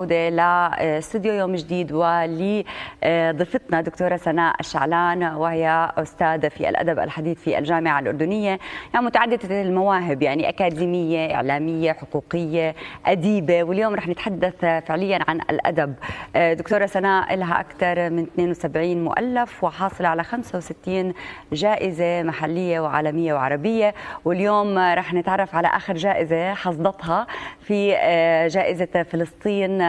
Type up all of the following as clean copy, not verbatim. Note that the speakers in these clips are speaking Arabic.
لاستوديو يوم جديد ولضيفتنا دكتورة سناء الشعلان، وهي أستاذة في الأدب الحديث في الجامعة الأردنية، يعني متعددة المواهب، يعني أكاديمية، إعلامية، حقوقية، أديبة. واليوم رح نتحدث فعليا عن الأدب. دكتورة سناء لها أكثر من 72 مؤلف وحاصلة على 65 جائزة محلية وعالمية وعربية، واليوم رح نتعرف على آخر جائزة حصدتها في جائزة فلسطين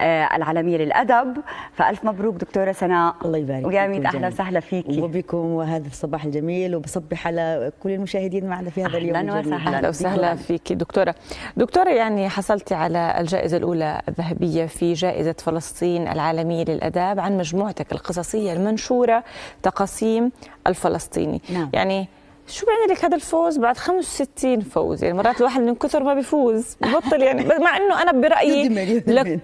العالمية للأدب. فألف مبروك دكتورة سناء. الله يبارك فيك ويا ميت أهلا وسهلا فيكي وبكم وهذا الصباح الجميل، وبصبح على كل المشاهدين معنا في هذا اليوم الجميل. أهلا وسهلا فيكي دكتورة، يعني حصلتي على الجائزة الأولى الذهبية في جائزة فلسطين العالمية للأدب عن مجموعتك القصصية المنشورة تقاسيم الفلسطيني. نعم. يعني شو بيعني لك هذا الفوز بعد 65 فوز؟ يعني مرات الواحد من كثر ما بيفوز ببطل، يعني مع انه انا برايي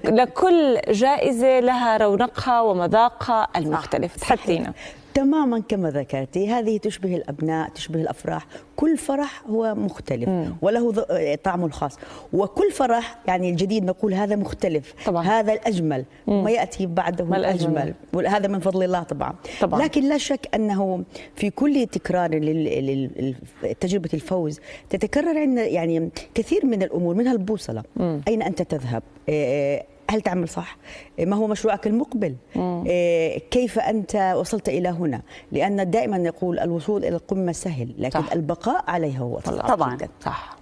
لكل جائزه لها رونقها ومذاقها المختلف. تحدثينا. تماما كما ذكرتي، هذه تشبه الأبناء، تشبه الأفراح. كل فرح هو مختلف وله طعمه الخاص، وكل فرح يعني الجديد نقول هذا مختلف طبعا. هذا الأجمل ما يأتي بعده الأجمل، وهذا من فضل الله طبعا. لكن لا شك أنه في كل تكرار لتجربة الفوز تتكرر عندنا يعني كثير من الأمور، منها البوصلة. أين أنت تذهب؟ هل تعمل صح؟ ما هو مشروعك المقبل؟ كيف أنت وصلت إلى هنا؟ لأن دائما نقول الوصول إلى القمة سهل، لكن صح. البقاء عليها هو طبعا صح.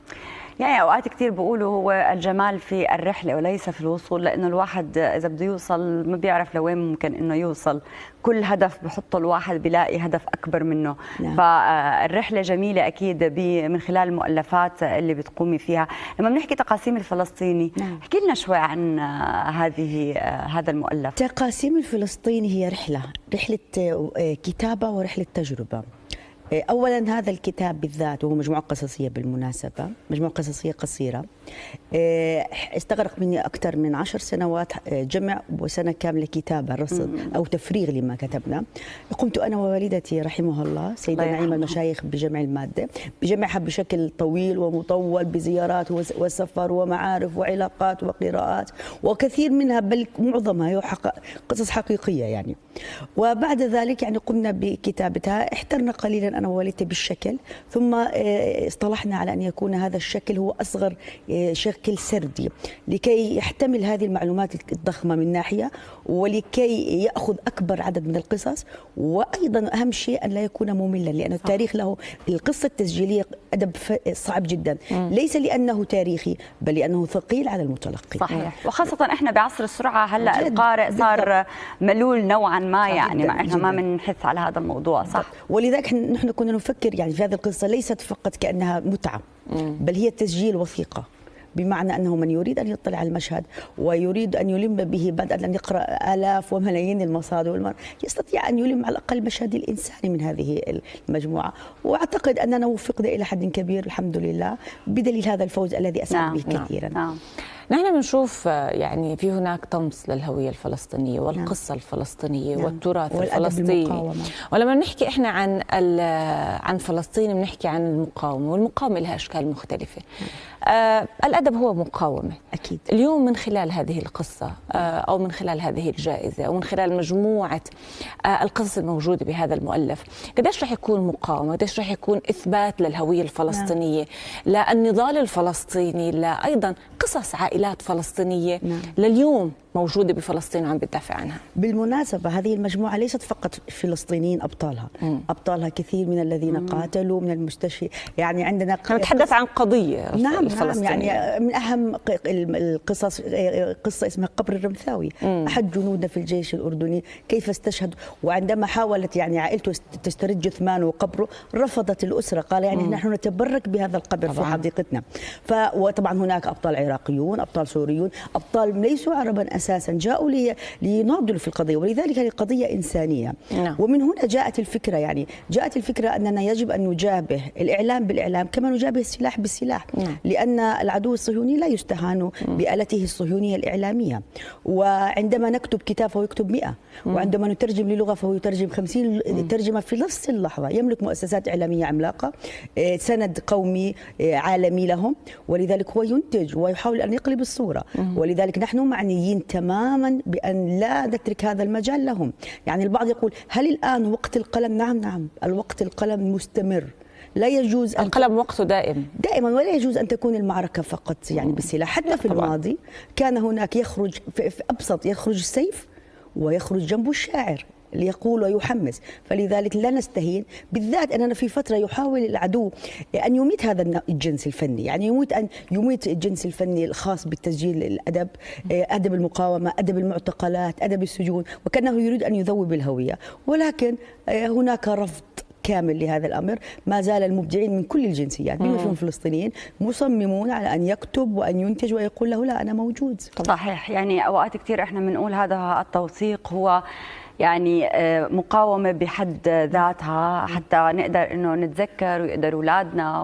يعني أوقات كتير بيقولوا هو الجمال في الرحلة وليس في الوصول، لأنه الواحد إذا بده يوصل ما بيعرف لوين ممكن إنه يوصل. كل هدف بحطه الواحد بيلاقي هدف أكبر منه. نعم. فالرحلة جميلة أكيد من خلال المؤلفات اللي بتقومي فيها. لما بنحكي تقاسيم الفلسطيني، نعم. احكي لنا شوي عن هذا المؤلف. تقاسيم الفلسطيني هي رحلة كتابة ورحلة تجربة. أولا هذا الكتاب بالذات وهو مجموعة قصصية، بالمناسبة مجموعة قصصية قصيرة، استغرق مني أكثر من 10 سنوات جمع وسنة كاملة كتابة رصد أو تفريغ لما كتبنا. قمت أنا ووالدتي رحمها الله سيدة نعيمة المشايخ بجمع المادة، بجمعها بشكل طويل ومطول بزيارات وسفر ومعارف وعلاقات وقراءات، وكثير منها بل معظمها هي قصص حقيقية يعني. وبعد ذلك يعني قمنا بكتابتها، احترنا قليلا أنا ووالدتي بالشكل، ثم اصطلحنا على أن يكون هذا الشكل هو أصغر شكل سردي لكي يحتمل هذه المعلومات الضخمة من ناحية، ولكي يأخذ أكبر عدد من القصص، وأيضا أهم شيء أن لا يكون مملا، لأن التاريخ له القصة التسجيلية أدب صعب جدا، ليس لأنه تاريخي بل لأنه ثقيل على المتلقي. صحيح. وخاصة إحنا بعصر السرعة هلأ القارئ صار ملول نوعا ما، يعني مع إحنا ما بنحث على هذا الموضوع. صح. ولذلك نحن كنا نفكر يعني في هذه القصة ليست فقط كأنها متعة، بل هي تسجيل وثيقة، بمعنى أنه من يريد أن يطلع على المشهد ويريد أن يلم به بدل أن يقرأ آلاف وملايين المصادر يستطيع أن يلم على الأقل المشهد الإنساني من هذه المجموعة. وأعتقد أننا وفقنا إلى حد كبير الحمد لله بدليل هذا الفوز الذي أسعد به كثيرا. نحن بنشوف يعني في هناك طمس للهوية الفلسطينية والقصة الفلسطينية والتراث الفلسطيني. ولما بنحكي احنا عن فلسطين بنحكي عن المقاومة، والمقاومة لها أشكال مختلفة. الأدب هو مقاومة أكيد. اليوم من خلال هذه القصة أو من خلال هذه الجائزة أو من خلال مجموعة القصص الموجودة بهذا المؤلف، قديش رح يكون مقاومة، قديش رح يكون إثبات للهوية الفلسطينية، للنضال الفلسطيني، لأيضا قصص عائلات فلسطينية لليوم موجودة بفلسطين وعم بتدافع عنها. بالمناسبة هذه المجموعة ليست فقط فلسطينيين أبطالها كثير من الذين قاتلوا من المستشفى، يعني عندنا نتحدث عن قضية. نعم يعني من أهم القصص قصة اسمها قبر الرمثاوي، أحد جنودنا في الجيش الأردني كيف استشهد، وعندما حاولت يعني عائلته تسترد جثمانه وقبره رفضت الأسرة، قال يعني نحن نتبرك بهذا القبر في حديقتنا. وطبعا هناك أبطال عراقيون، أبطال سوريون، أبطال ليسوا عربا أساسا جاءوا ليناضلوا في القضية، ولذلك هذه قضية إنسانية. ومن هنا جاءت الفكرة، يعني جاءت الفكرة أننا يجب أن نجابه الإعلام بالإعلام كما نجابه السلاح بالسلاح، لأن العدو الصهيوني لا يستهان بآلته الصهيونية الإعلامية. وعندما نكتب كتاب فهو يكتب 100، وعندما نترجم للغة فهو يترجم 50 ترجمة في نفس اللحظة. يملك مؤسسات إعلامية عملاقة، سند قومي عالمي لهم، ولذلك هو ينتج ويحاول أن يقلب الصورة. ولذلك نحن معنيين تماما بأن لا نترك هذا المجال لهم. يعني البعض يقول هل الآن وقت القلم؟ نعم، الوقت القلم مستمر، لا يجوز القلم وقته دائما، ولا يجوز أن تكون المعركة فقط يعني بالسلاح. حتى في الماضي كان هناك يخرج في أبسط، يخرج السيف ويخرج جنبه الشاعر ليقول ويحمس. فلذلك لا نستهين، بالذات أننا في فترة يحاول العدو أن يميت هذا الجنس الفني، يعني يميت الجنس الفني الخاص بالتسجيل، الأدب، أدب المقاومة، أدب المعتقلات، أدب السجون، وكأنه يريد أن يذوب الهوية. ولكن هناك رفض كامل لهذا الأمر. ما زال المبدعين من كل الجنسيات بما فيهم الفلسطينيين مصممون على أن يكتب وأن ينتج ويقول له لا أنا موجود. صحيح. يعني أوقات كثير إحنا بنقول هذا التوثيق هو يعني مقاومة بحد ذاتها، حتى نقدر إنه نتذكر ويقدر أولادنا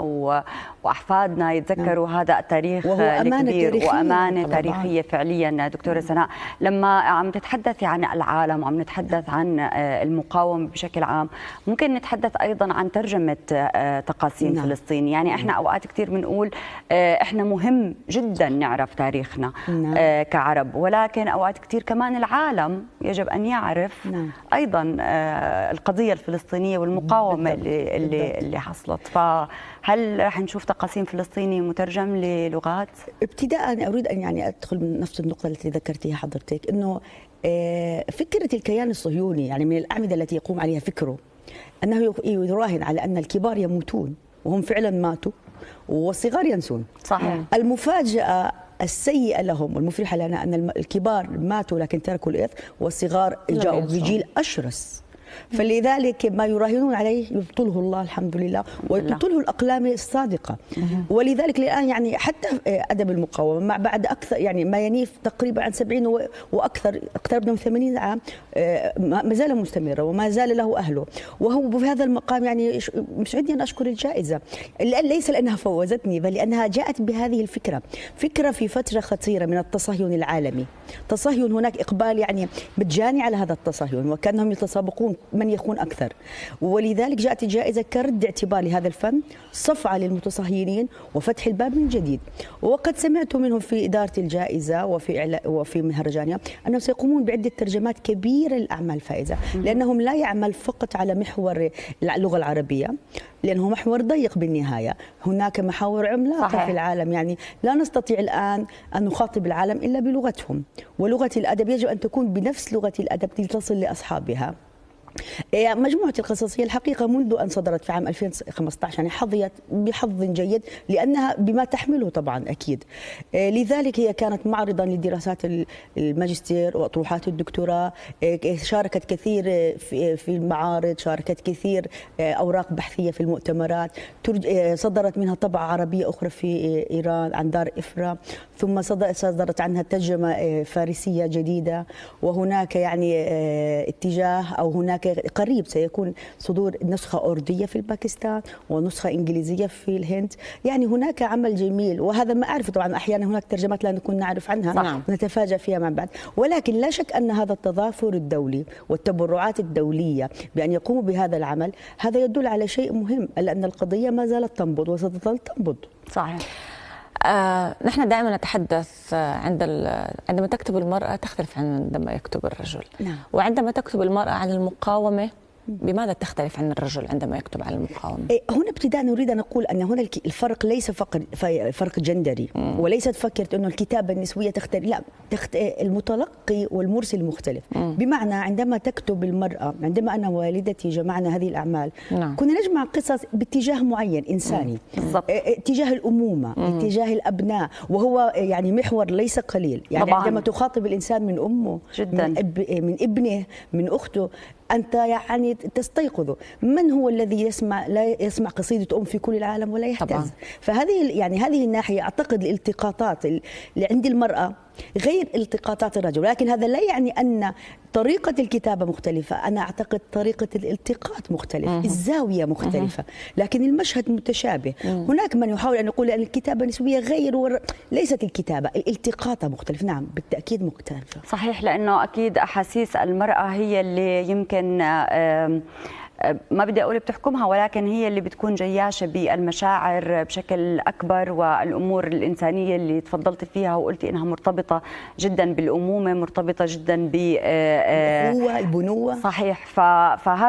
وأحفادنا يتذكروا هذا التاريخ الكبير، وأمانة تاريخية فعليا. دكتورة سناء، لما عم تتحدثي عن العالم وعم نتحدث عن المقاومة بشكل عام، ممكن نتحدث أيضا عن ترجمة تقاسيم فلسطين. يعني إحنا أوقات كثير بنقول إحنا مهم جدا نعرف تاريخنا كعرب، ولكن أوقات كثير كمان العالم يجب أن يعرف أيضا القضية الفلسطينية والمقاومة اللي حصلت. فهل رح نشوف تقاسيم فلسطيني مترجم للغات؟ ابتداء أريد أن يعني أدخل من نفس النقطة التي ذكرتيها حضرتك، أنه فكرة الكيان الصهيوني يعني من الأعمدة التي يقوم عليها فكره أنه يراهن على أن الكبار يموتون، وهم فعلا ماتوا، والصغار ينسون. صحيح. المفاجأة السيئة لهم والمفرحة لنا أن الكبار ماتوا لكن تركوا الإرث، والصغار جاءوا بجيل أشرس. فلذلك ما يراهنون عليه يبطله الله الحمد لله، ويبطله الأقلام الصادقة. ولذلك الآن يعني حتى أدب المقاومة مع بعد أكثر يعني ما ينيف تقريبا عن 70 وأكثر، اقترب من 80 عام، ما زال مستمرا وما زال له أهله. وهو بهذا المقام يعني مسعدني أن أشكر الجائزة، ليس لأنها فوزتني بل لأنها جاءت بهذه الفكرة، فكرة في فترة خطيرة من التصهين العالمي. تصهين، هناك إقبال يعني مجاني على هذا التصهين، وكأنهم يتسابقون من يخون أكثر. ولذلك جاءت الجائزة كرد اعتبار لهذا الفن، صفعة للمتصهينين وفتح الباب من جديد. وقد سمعت منهم في إدارة الجائزة وفي مهرجانها أنهم سيقومون بعدة ترجمات كبيرة للأعمال الفائزة، لأنهم لا يعمل فقط على محور اللغة العربية، لأنه محور ضيق بالنهاية. هناك محاور عملاقة في العالم، يعني لا نستطيع الآن أن نخاطب العالم إلا بلغتهم، ولغة الأدب يجب أن تكون بنفس لغة الأدب لتصل لأصحابها. مجموعة القصصية الحقيقة منذ أن صدرت في عام 2015 يعني حظيت بحظ جيد، لأنها بما تحمله طبعا أكيد. لذلك هي كانت معرضا لدراسات الماجستير وأطروحات الدكتوراه، شاركت كثير في المعارض، شاركت كثير أوراق بحثية في المؤتمرات، صدرت منها طبعة عربية أخرى في إيران عن دار إفرا، ثم صدرت عنها ترجمة فارسية جديدة. وهناك يعني اتجاه أو هناك قريب سيكون صدور نسخة أردية في باكستان ونسخة إنجليزية في الهند. يعني هناك عمل جميل، وهذا ما أعرف طبعا أحيانا هناك ترجمات لا نكون نعرف عنها نتفاجأ فيها من بعد. ولكن لا شك أن هذا التضافر الدولي والتبرعات الدولية بأن يقوموا بهذا العمل، هذا يدل على شيء مهم، ألا أن القضية ما زالت تنبض وستظل تنبض. صحيح. نحن دائما نتحدث عندما تكتب المرأة تختلف عندما يكتب الرجل. وعندما تكتب المرأة عن المقاومة بماذا تختلف عن الرجل عندما يكتب عن المقاومة؟ هنا ابتداء نريد أن نقول أن هنا الفرق ليس فقط فرق جندري، وليست فكرة أنه الكتابة النسوية تختلف، لا، المتلقي والمرسل مختلف. بمعنى عندما تكتب المرأة، عندما أنا ووالدتي جمعنا هذه الأعمال كنا نجمع قصص باتجاه معين إنساني، اتجاه الأمومة، اتجاه الأبناء، وهو يعني محور ليس قليل. يعني طبعاً. عندما تخاطب الإنسان من أمه جداً. من ابنه، من أخته، أنت يعني تستيقظ من هو الذي لا يسمع قصيدة في كل العالم ولا يهتز. فهذه يعني هذه الناحية أعتقد الالتقاطات اللي عند المرأة غير التقاطات الرجل، ولكن هذا لا يعني أن طريقة الكتابة مختلفة. أنا أعتقد طريقة الالتقاط مختلف، الزاوية مختلفة، لكن المشهد متشابه. هناك من يحاول أن يقول أن الكتابة نسبية غير، ليست الكتابة، الالتقاط مختلف. نعم بالتأكيد مختلفة. صحيح، لأنه أكيد أحاسيس المرأة هي اللي يمكن ما بدي أقول بتحكمها، ولكن هي اللي بتكون جياشة بالمشاعر بشكل أكبر، والأمور الإنسانية اللي تفضلت فيها وقلتي إنها مرتبطة جدا بالأمومة، مرتبطة جدا بالأخوة، البنوة. صحيح.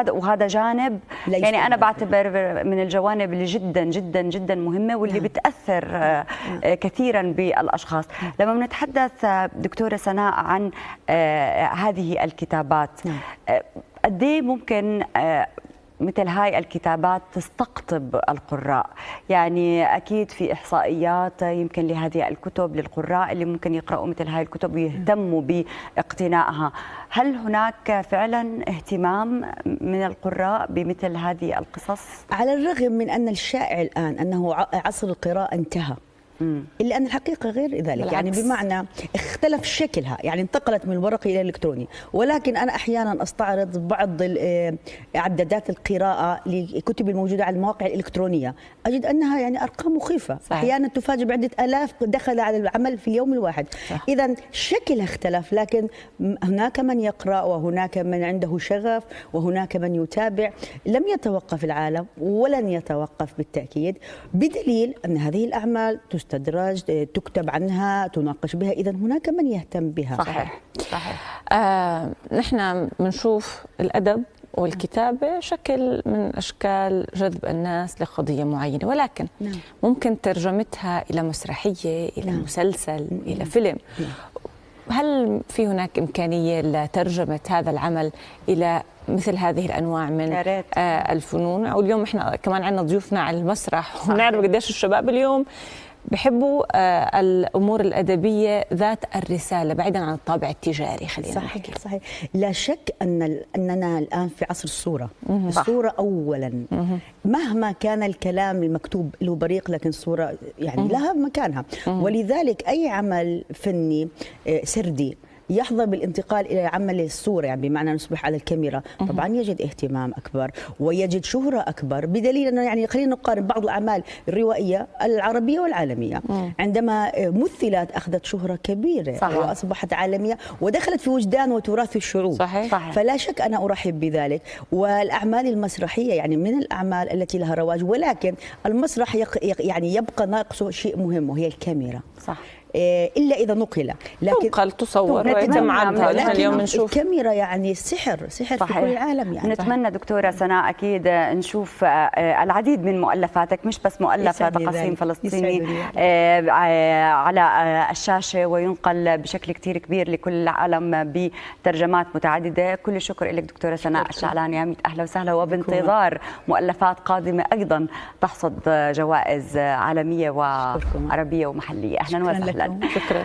وهذا جانب يعني أنا بعتبر من الجوانب اللي جدا جدا جدا مهمة، واللي بتأثر كثيرا بالأشخاص. لما بنتحدث دكتورة سناء عن هذه الكتابات، قد ايه ممكن مثل هاي الكتابات تستقطب القراء؟ يعني أكيد في إحصائيات يمكن لهذه الكتب للقراء اللي ممكن يقرأوا مثل هاي الكتب ويهتموا باقتنائها. هل هناك فعلا اهتمام من القراء بمثل هذه القصص؟ على الرغم من أن الشائع الآن أنه عصر القراءة انتهى، إلا أن الحقيقة غير ذلك. بالعكس. يعني بمعنى اختلف شكلها، يعني انتقلت من الورقي إلى الإلكتروني. ولكن أنا أحيانا أستعرض بعض عدادات القراءة لكتب الموجودة على المواقع الإلكترونية، أجد أنها يعني أرقام مخيفة. صحيح. أحيانا تفاجئ بعدة آلاف دخل على العمل في اليوم الواحد. إذا شكلها اختلف، لكن هناك من يقرأ، وهناك من عنده شغف، وهناك من يتابع. لم يتوقف العالم ولن يتوقف بالتأكيد، بدليل أن هذه الأعمال تدرج، تكتب عنها، تناقش بها. إذا هناك من يهتم بها. صحيح. نحن بنشوف الأدب والكتابة شكل من أشكال جذب الناس لقضية معينة، ولكن ممكن ترجمتها إلى مسرحية، إلى مسلسل، إلى فيلم. هل في هناك إمكانية لترجمة هذا العمل إلى مثل هذه الأنواع من الفنون؟ واليوم إحنا كمان عندنا ضيوفنا على المسرح، ونعرف قديش الشباب اليوم بحبوا الأمور الأدبية ذات الرسالة بعيدا عن الطابع التجاري. خلينا نحكي. صحيح. لا شك أننا الآن في عصر الصورة. الصورة أولا، مهما كان الكلام المكتوب له بريق، لكن الصورة يعني لها مكانها. ولذلك أي عمل فني سردي يحظى بالانتقال إلى عمل الصورة، يعني بمعنى نصبح على الكاميرا، طبعا يجد اهتمام أكبر ويجد شهرة أكبر، بدليل أنه يعني خلينا نقارن بعض الأعمال الروائية العربية والعالمية. عندما مثلت أخذت شهرة كبيرة وأصبحت عالمية ودخلت في وجدان وتراث الشعوب. صحيح. فلا شك أنا أرحب بذلك. والأعمال المسرحية يعني من الأعمال التي لها رواج، ولكن المسرح يعني يبقى ناقصه شيء مهم، وهي الكاميرا. صح. إلا إذا نقل، لكن تنقل تصور ويتم عرضها. نحن اليوم نشوف الكاميرا يعني سحر في كل العالم. يعني نتمنى دكتورة سناء أكيد نشوف العديد من مؤلفاتك، مش بس مؤلفة تقاسيم فلسطيني على الشاشة، وينقل بشكل كتير كبير لكل العالم بترجمات متعددة. كل الشكر لك دكتورة سناء الشعلان، يا ميت أهلا وسهلا، وبانتظار مؤلفات قادمة أيضا تحصد جوائز عالمية وعربية ومحلية. أهلا وسهلا. شكرا.